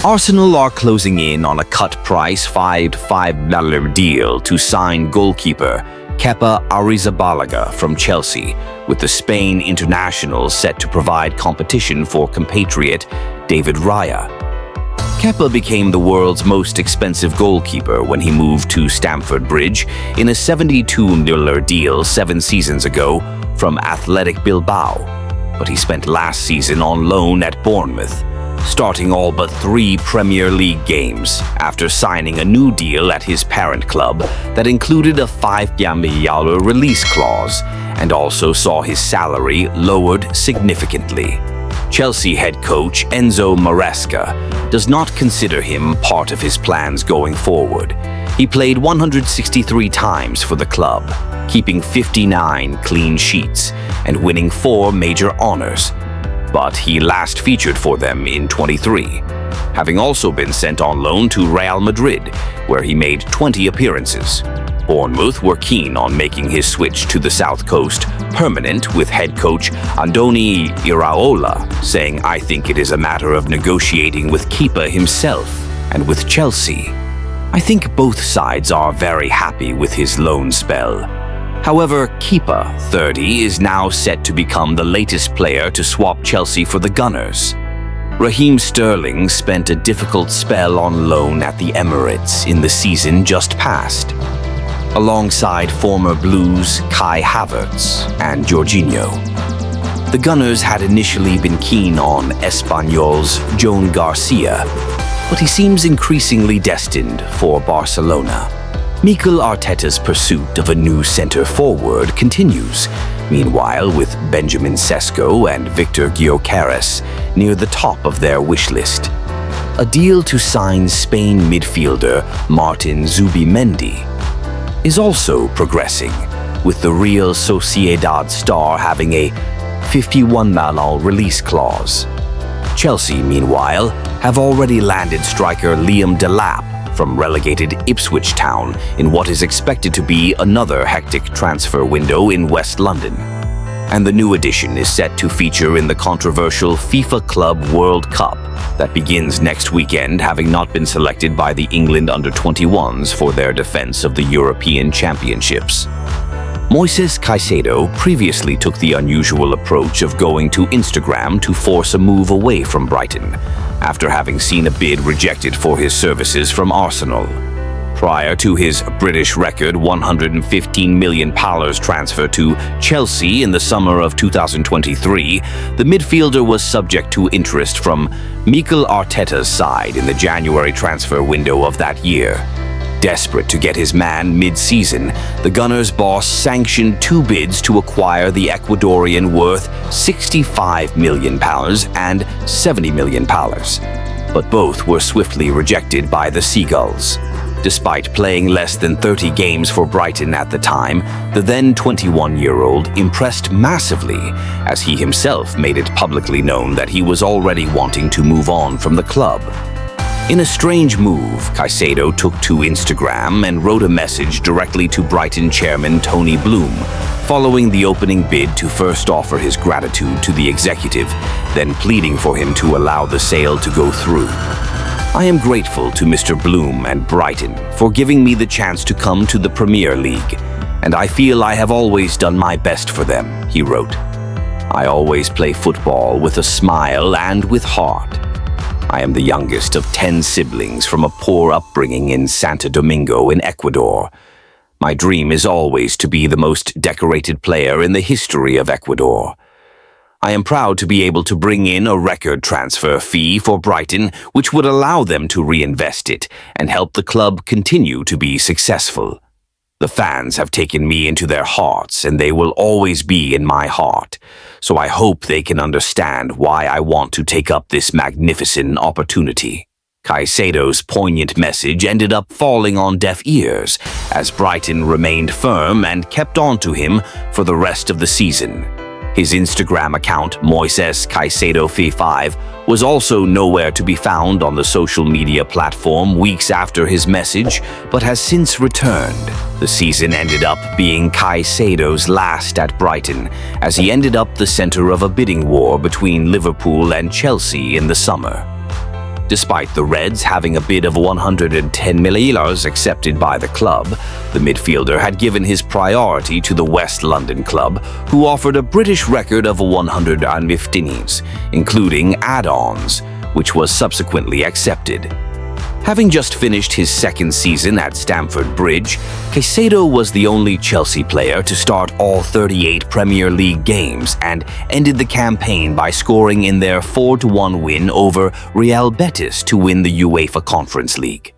Arsenal are closing in on a cut-price $5 deal to sign goalkeeper Kepa Arrizabalaga from Chelsea, with the Spain international set to provide competition for compatriot David Raya. Kepa became the world's most expensive goalkeeper when he moved to Stamford Bridge in a $72 million deal 7 seasons ago from Athletic Bilbao, but he spent last season on loan at Bournemouth, starting all but 3 Premier League games after signing a new deal at his parent club that included a $5 million release clause and also saw his salary lowered significantly. Chelsea head coach Enzo Maresca does not consider him part of his plans going forward. He played 163 times for the club, keeping 59 clean sheets and winning 4 major honors, but he last featured for them in 23, having also been sent on loan to Real Madrid, where he made 20 appearances. Bournemouth were keen on making his switch to the South Coast permanent, with head coach Andoni Iraola saying, "I think it is a matter of negotiating with Kepa himself and with Chelsea. I think both sides are very happy with his loan spell." However, Kepa, 30, is now set to become the latest player to swap Chelsea for the Gunners. Raheem Sterling spent a difficult spell on loan at the Emirates in the season just past, alongside former Blues Kai Havertz and Jorginho. The Gunners had initially been keen on Espanyol's Joan Garcia, but he seems increasingly destined for Barcelona. Mikel Arteta's pursuit of a new centre-forward continues, meanwhile, with Benjamin Sesko and Victor Gyökeres near the top of their wish list. A deal to sign Spain midfielder Martin Zubimendi is also progressing, with the Real Sociedad star having a $51 million release clause. Chelsea, meanwhile, have already landed striker Liam Delap from relegated Ipswich Town in what is expected to be another hectic transfer window in West London. And the new addition is set to feature in the controversial FIFA Club World Cup that begins next weekend, having not been selected by the England under-21s for their defense of the European Championships. Moises Caicedo previously took the unusual approach of going to Instagram to force a move away from Brighton, after having seen a bid rejected for his services from Arsenal. Prior to his British record £115 million transfer to Chelsea in the summer of 2023, the midfielder was subject to interest from Mikel Arteta's side in the January transfer window of that year. Desperate to get his man mid-season, the Gunners' boss sanctioned 2 bids to acquire the Ecuadorian worth £65 million and £70 million, but both were swiftly rejected by the Seagulls. Despite playing less than 30 games for Brighton at the time, the then 21-year-old impressed massively, as he himself made it publicly known that he was already wanting to move on from the club. In a strange move, Caicedo took to Instagram and wrote a message directly to Brighton chairman Tony Bloom, following the opening bid to first offer his gratitude to the executive, then pleading for him to allow the sale to go through. "I am grateful to Mr. Bloom and Brighton for giving me the chance to come to the Premier League, and I feel I have always done my best for them," he wrote. "I always play football with a smile and with heart. I am the youngest of 10 siblings from a poor upbringing in Santo Domingo in Ecuador. My dream is always to be the most decorated player in the history of Ecuador. I am proud to be able to bring in a record transfer fee for Brighton, which would allow them to reinvest it and help the club continue to be successful. The fans have taken me into their hearts, and they will always be in my heart, so I hope they can understand why I want to take up this magnificent opportunity." Caicedo's poignant message ended up falling on deaf ears, as Brighton remained firm and kept on to him for the rest of the season. His Instagram account, Moises Caicedo F5, was also nowhere to be found on the social media platform weeks after his message, but has since returned. The season ended up being Caicedo's last at Brighton, as he ended up the center of a bidding war between Liverpool and Chelsea in the summer. Despite the Reds having a bid of $110 million accepted by the club, the midfielder had given his priority to the West London club, who offered a British record of 115s, including add-ons, which was subsequently accepted. Having just finished his second season at Stamford Bridge, Caicedo was the only Chelsea player to start all 38 Premier League games and ended the campaign by scoring in their 4-1 win over Real Betis to win the UEFA Conference League.